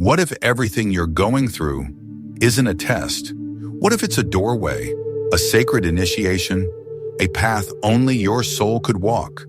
What if everything you're going through isn't a test? What if it's a doorway, a sacred initiation, a path only your soul could walk?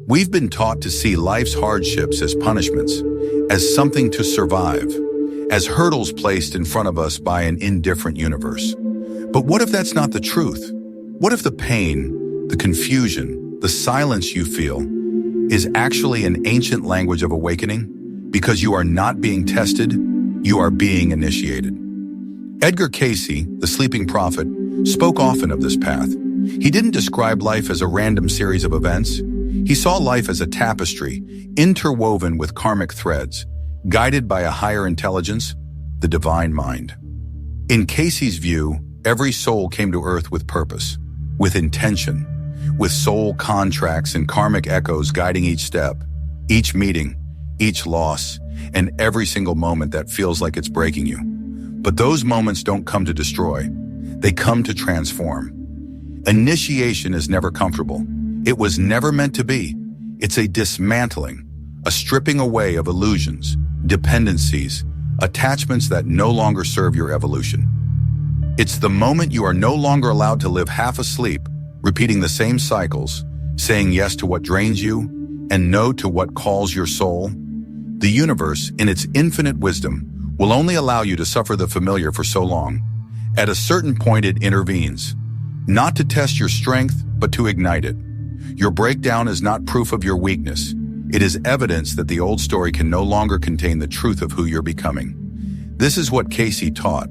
We've been taught to see life's hardships as punishments, as something to survive, as hurdles placed in front of us by an indifferent universe. But what if that's not the truth? What if the pain, the confusion, the silence you feel is actually an ancient language of awakening? Because you are not being tested, you are being initiated. Edgar Cayce, the sleeping prophet, spoke often of this path. He didn't describe life as a random series of events. He saw life as a tapestry, interwoven with karmic threads, guided by a higher intelligence, the divine mind. In Cayce's view, every soul came to earth with purpose, with intention, with soul contracts and karmic echoes guiding each step, each meeting, each loss, and every single moment that feels like it's breaking you. But those moments don't come to destroy. They come to transform. Initiation is never comfortable. It was never meant to be. It's a dismantling, a stripping away of illusions, dependencies, attachments that no longer serve your evolution. It's the moment you are no longer allowed to live half asleep, repeating the same cycles, saying yes to what drains you and no to what calls your soul. The universe, in its infinite wisdom, will only allow you to suffer the familiar for so long. At a certain point, it intervenes, not to test your strength, but to ignite it. Your breakdown is not proof of your weakness. It is evidence that the old story can no longer contain the truth of who you're becoming. This is what Cayce taught,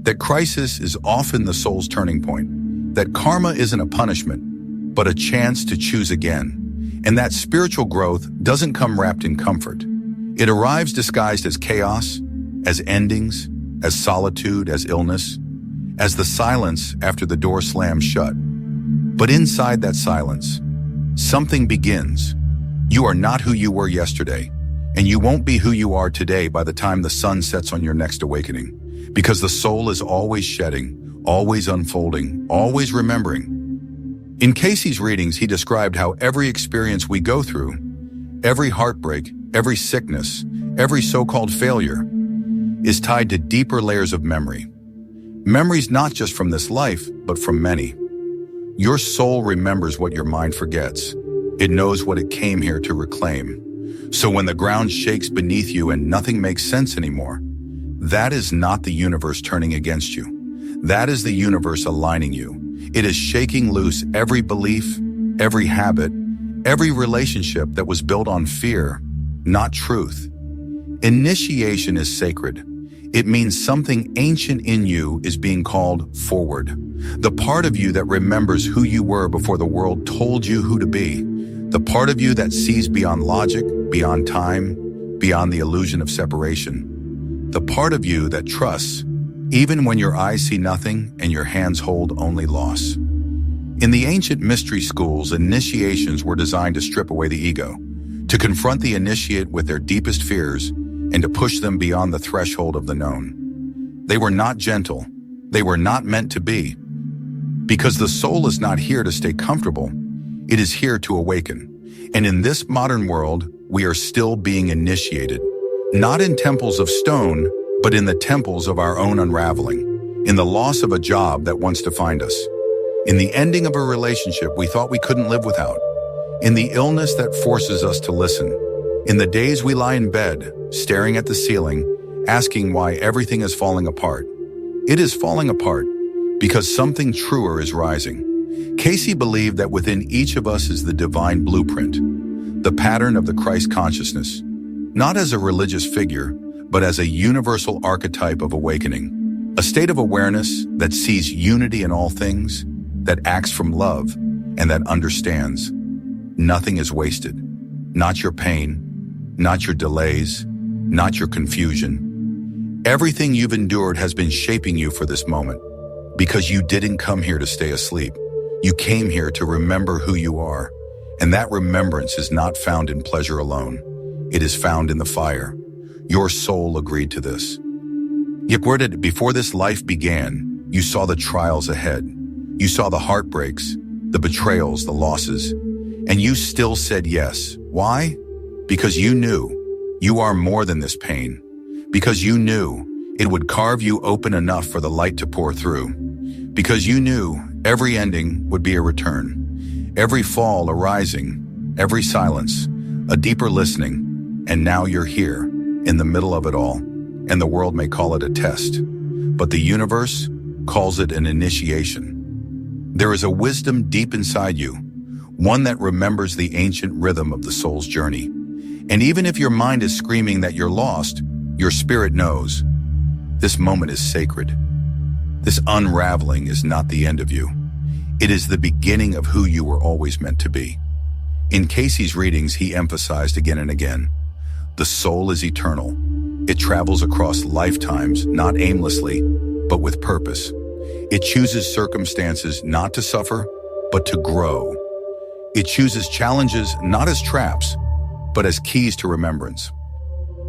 that crisis is often the soul's turning point, that karma isn't a punishment, but a chance to choose again, and that spiritual growth doesn't come wrapped in comfort. It arrives disguised as chaos, as endings, as solitude, as illness, as the silence after the door slams shut. But inside that silence, something begins. You are not who you were yesterday, and you won't be who you are today by the time the sun sets on your next awakening, because the soul is always shedding, always unfolding, always remembering. In Cayce's readings, he described how every experience we go through, every heartbreak, every sickness, every so-called failure, is tied to deeper layers of memory. Memories not just from this life, but from many. Your soul remembers what your mind forgets. It knows what it came here to reclaim. So when the ground shakes beneath you and nothing makes sense anymore, that is not the universe turning against you. That is the universe aligning you. It is shaking loose every belief, every habit, every relationship that was built on fear, not truth. Initiation is sacred. It means something ancient in you is being called forward. The part of you that remembers who you were before the world told you who to be. The part of you that sees beyond logic, beyond time, beyond the illusion of separation. The part of you that trusts, even when your eyes see nothing and your hands hold only loss. In the ancient mystery schools, initiations were designed to strip away the ego, to confront the initiate with their deepest fears, and to push them beyond the threshold of the known. They were not gentle. They were not meant to be. Because the soul is not here to stay comfortable. It is here to awaken. And in this modern world, we are still being initiated, not in temples of stone, but in the temples of our own unraveling, in the loss of a job that once defined us, in the ending of a relationship we thought we couldn't live without, in the illness that forces us to listen, in the days we lie in bed, staring at the ceiling, asking why everything is falling apart. It is falling apart because something truer is rising. Cayce believed that within each of us is the divine blueprint, the pattern of the Christ consciousness, not as a religious figure, but as a universal archetype of awakening, a state of awareness that sees unity in all things, that acts from love, and that understands. Nothing is wasted. Not your pain, not your delays, not your confusion. Everything you've endured has been shaping you for this moment, because you didn't come here to stay asleep. You came here to remember who you are, and that remembrance is not found in pleasure alone. It is found in the fire. Your soul agreed to this. Yet before this life began, you saw the trials ahead. You saw the heartbreaks, the betrayals, the losses, and you still said yes. Why? Because you knew you are more than this pain. Because you knew it would carve you open enough for the light to pour through. Because you knew every ending would be a return, every fall a rising, every silence a deeper listening, and now you're here, in the middle of it all, and the world may call it a test, but the universe calls it an initiation. There is a wisdom deep inside you, one that remembers the ancient rhythm of the soul's journey. And even if your mind is screaming that you're lost, your spirit knows. This moment is sacred. This unraveling is not the end of you. It is the beginning of who you were always meant to be. In Cayce's readings, he emphasized again and again, the soul is eternal. It travels across lifetimes, not aimlessly, but with purpose. It chooses circumstances not to suffer, but to grow. It chooses challenges not as traps, but as keys to remembrance.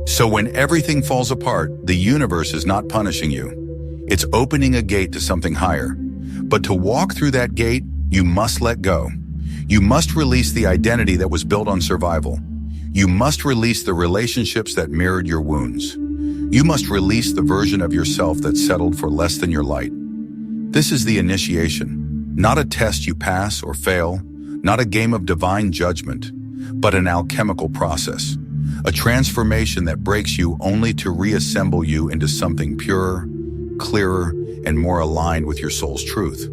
So when everything falls apart, the universe is not punishing you. It's opening a gate to something higher. But to walk through that gate, you must let go. You must release the identity that was built on survival. You must release the relationships that mirrored your wounds. You must release the version of yourself that settled for less than your light. This is the initiation, not a test you pass or fail, not a game of divine judgment, but an alchemical process, a transformation that breaks you only to reassemble you into something purer, clearer, and more aligned with your soul's truth.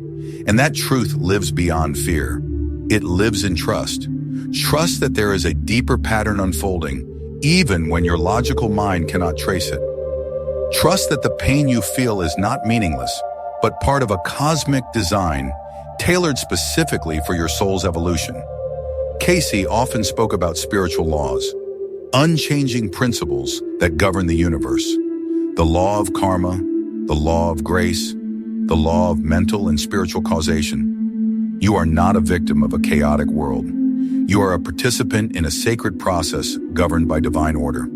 And that truth lives beyond fear. It lives in trust. Trust that there is a deeper pattern unfolding, even when your logical mind cannot trace it. Trust that the pain you feel is not meaningless, but part of a cosmic design tailored specifically for your soul's evolution. Cayce often spoke about spiritual laws, unchanging principles that govern the universe. The law of karma, the law of grace, the law of mental and spiritual causation. You are not a victim of a chaotic world. You are a participant in a sacred process governed by divine order.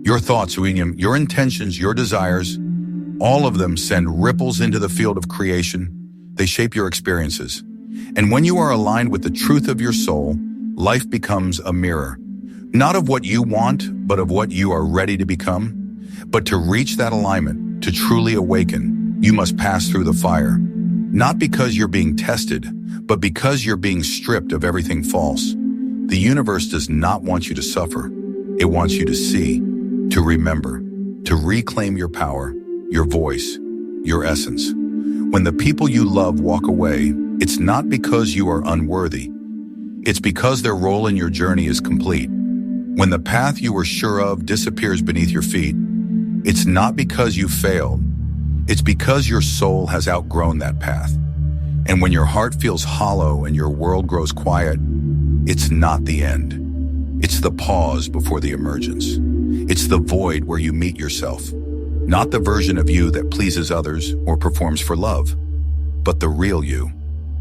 Your thoughts, your intentions, your desires, all of them send ripples into the field of creation. They shape your experiences. And when you are aligned with the truth of your soul, life becomes a mirror, not of what you want, but of what you are ready to become. But to reach that alignment, to truly awaken, you must pass through the fire, not because you're being tested, but because you're being stripped of everything false. The universe does not want you to suffer. It wants you to see, to remember, to reclaim your power, your voice, your essence. When the people you love walk away, it's not because you are unworthy. It's because their role in your journey is complete. When the path you were sure of disappears beneath your feet, it's not because you failed. It's because your soul has outgrown that path. And when your heart feels hollow and your world grows quiet, it's not the end. It's the pause before the emergence. It's the void where you meet yourself. Not the version of you that pleases others or performs for love, but the real you,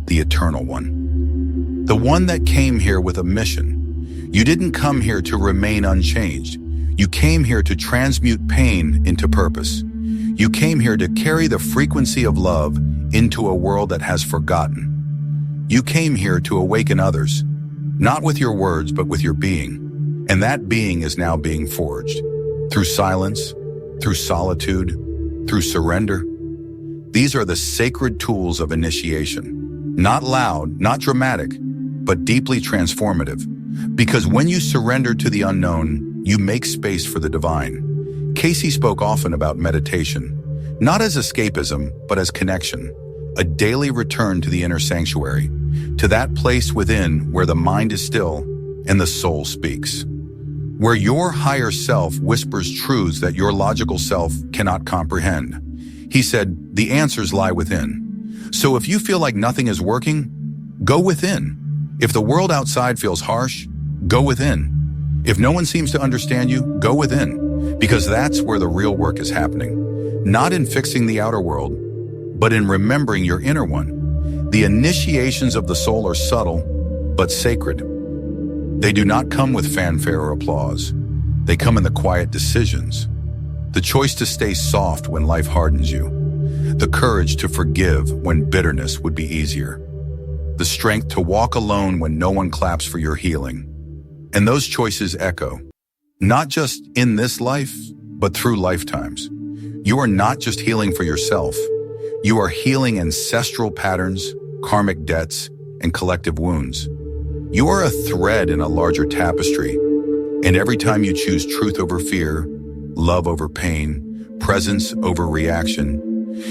the eternal one. The one that came here with a mission. You didn't come here to remain unchanged. You came here to transmute pain into purpose. You came here to carry the frequency of love into a world that has forgotten. You came here to awaken others, not with your words, but with your being. And that being is now being forged through silence, through solitude, through surrender. These are the sacred tools of initiation. Not loud, not dramatic, but deeply transformative. Because when you surrender to the unknown, you make space for the divine. Cayce spoke often about meditation, not as escapism, but as connection, a daily return to the inner sanctuary, to that place within where the mind is still and the soul speaks, where your higher self whispers truths that your logical self cannot comprehend. He said, the answers lie within. So if you feel like nothing is working, go within. If the world outside feels harsh, go within. If no one seems to understand you, go within, because that's where the real work is happening. Not in fixing the outer world, but in remembering your inner one. The initiations of the soul are subtle, but sacred. They do not come with fanfare or applause. They come in the quiet decisions. The choice to stay soft when life hardens you. The courage to forgive when bitterness would be easier. The strength to walk alone when no one claps for your healing. And those choices echo, not just in this life, but through lifetimes. You are not just healing for yourself. You are healing ancestral patterns, karmic debts, and collective wounds. You are a thread in a larger tapestry, and every time you choose truth over fear, love over pain, presence over reaction,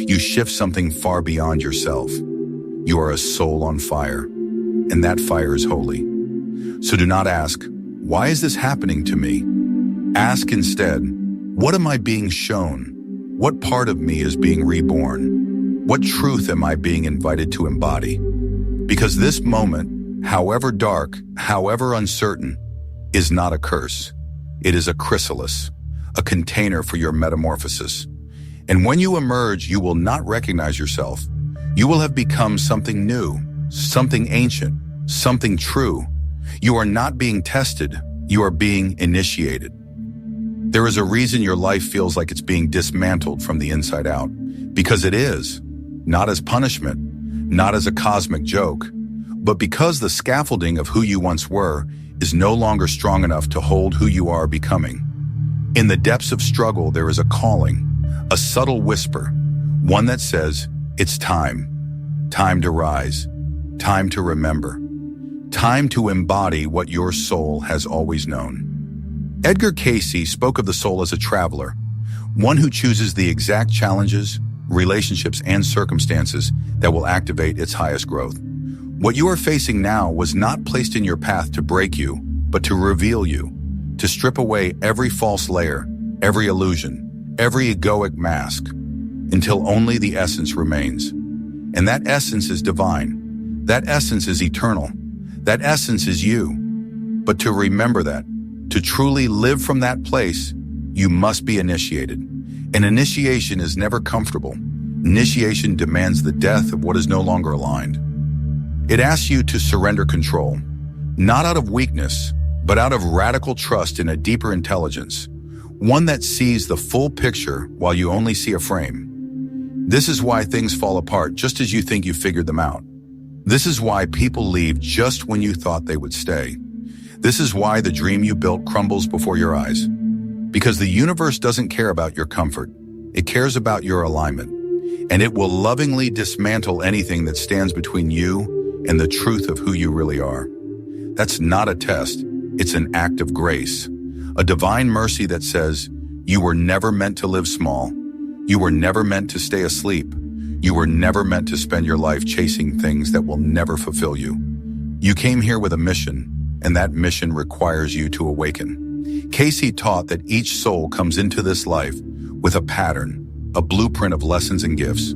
you shift something far beyond yourself. You are a soul on fire, and that fire is holy. So do not ask, why is this happening to me? Ask instead, what am I being shown? What part of me is being reborn? What truth am I being invited to embody? Because this moment, however dark, however uncertain, is not a curse. It is a chrysalis, a container for your metamorphosis. And when you emerge, you will not recognize yourself. You will have become something new, something ancient, something true. You are not being tested, you are being initiated. There is a reason your life feels like it's being dismantled from the inside out. Because it is. Not as punishment, not as a cosmic joke, but because the scaffolding of who you once were is no longer strong enough to hold who you are becoming. In the depths of struggle, there is a calling, a subtle whisper, one that says, it's time. Time to rise. Time to remember. Time to embody what your soul has always known. Edgar Cayce spoke of the soul as a traveler, one who chooses the exact challenges, relationships, and circumstances that will activate its highest growth. What you are facing now was not placed in your path to break you, but to reveal you, to strip away every false layer, every illusion, every egoic mask, until only the essence remains. And that essence is divine. That essence is eternal. That essence is you. But to remember that, to truly live from that place, you must be initiated. And initiation is never comfortable. Initiation demands the death of what is no longer aligned. It asks you to surrender control, not out of weakness, but out of radical trust in a deeper intelligence, one that sees the full picture while you only see a frame. This is why things fall apart just as you think you figured them out. This is why people leave just when you thought they would stay. This is why the dream you built crumbles before your eyes. Because the universe doesn't care about your comfort. It cares about your alignment. And it will lovingly dismantle anything that stands between you and the truth of who you really are. That's not a test. It's an act of grace. A divine mercy that says, you were never meant to live small. You were never meant to stay asleep. You were never meant to spend your life chasing things that will never fulfill you. You came here with a mission, and that mission requires you to awaken. Cayce taught that each soul comes into this life with a pattern, a blueprint of lessons and gifts.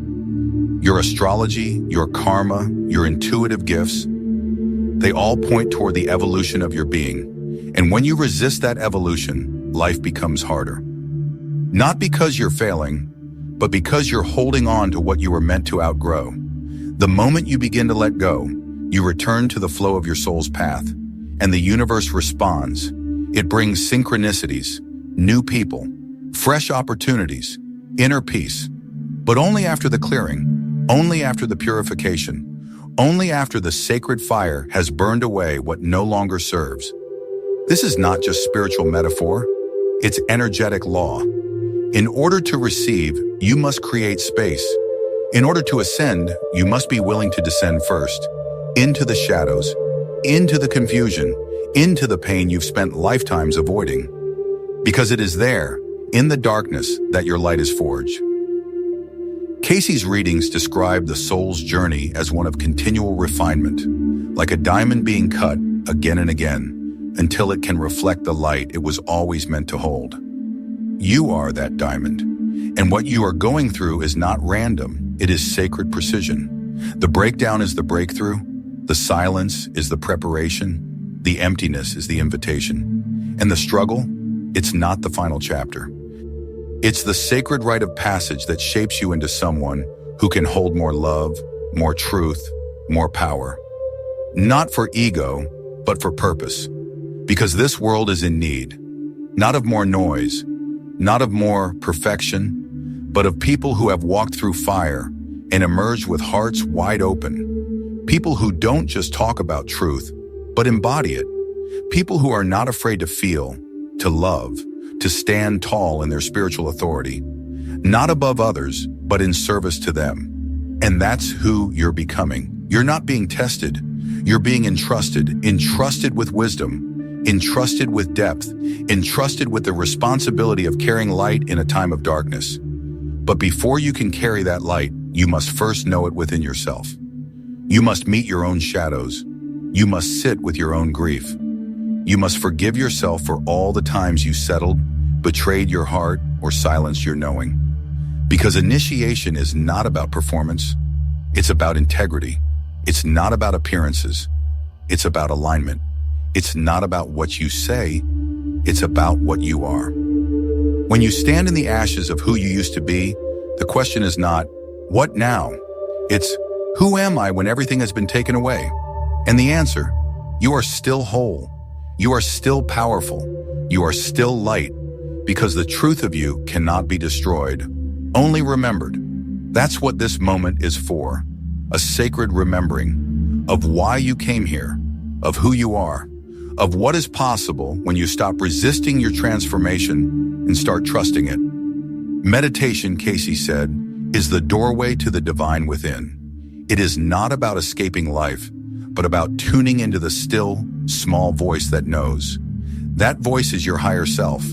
Your astrology, your karma, your intuitive gifts, they all point toward the evolution of your being. And when you resist that evolution, life becomes harder. Not because you're failing, but because you're holding on to what you were meant to outgrow. The moment you begin to let go, you return to the flow of your soul's path, and the universe responds. It brings synchronicities, new people, fresh opportunities, inner peace, but only after the clearing, only after the purification, only after the sacred fire has burned away what no longer serves. This is not just spiritual metaphor, it's energetic law. In order to receive, you must create space. In order to ascend, you must be willing to descend first, into the shadows, into the confusion, into the pain you've spent lifetimes avoiding. Because it is there, in the darkness, that your light is forged. Cayce's readings describe the soul's journey as one of continual refinement, like a diamond being cut again and again, until it can reflect the light it was always meant to hold. You are that diamond, and what you are going through is not random, it is sacred precision. The breakdown is the breakthrough, the silence is the preparation, the emptiness is the invitation, and the struggle, it's not the final chapter. It's the sacred rite of passage that shapes you into someone who can hold more love, more truth, more power. Not for ego, but for purpose. Because this world is in need, not of more noise, not of more perfection, but of people who have walked through fire and emerged with hearts wide open. People who don't just talk about truth, but embody it. People who are not afraid to feel, to love, to stand tall in their spiritual authority, not above others, but in service to them. And that's who you're becoming. You're not being tested. You're being entrusted with wisdom, entrusted with depth, entrusted with the responsibility of carrying light in a time of darkness. But before you can carry that light, you must first know it within yourself. You must meet your own shadows. You must sit with your own grief. You must forgive yourself for all the times you settled, betrayed your heart, or silenced your knowing. Because initiation is not about performance. It's about integrity. It's not about appearances. It's about alignment. It's not about what you say. It's about what you are. When you stand in the ashes of who you used to be, the question is not, what now? It's, who am I when everything has been taken away? And the answer, you are still whole. You are still powerful. You are still light, because the truth of you cannot be destroyed, only remembered. That's what this moment is for, a sacred remembering of why you came here, of who you are, of what is possible when you stop resisting your transformation and start trusting it. Meditation, Cayce said, is the doorway to the divine within. It is not about escaping life, but about tuning into the still, small voice that knows. That voice is your higher self,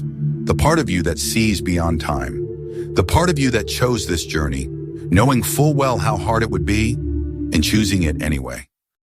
the part of you that sees beyond time, the part of you that chose this journey, knowing full well how hard it would be, and choosing it anyway.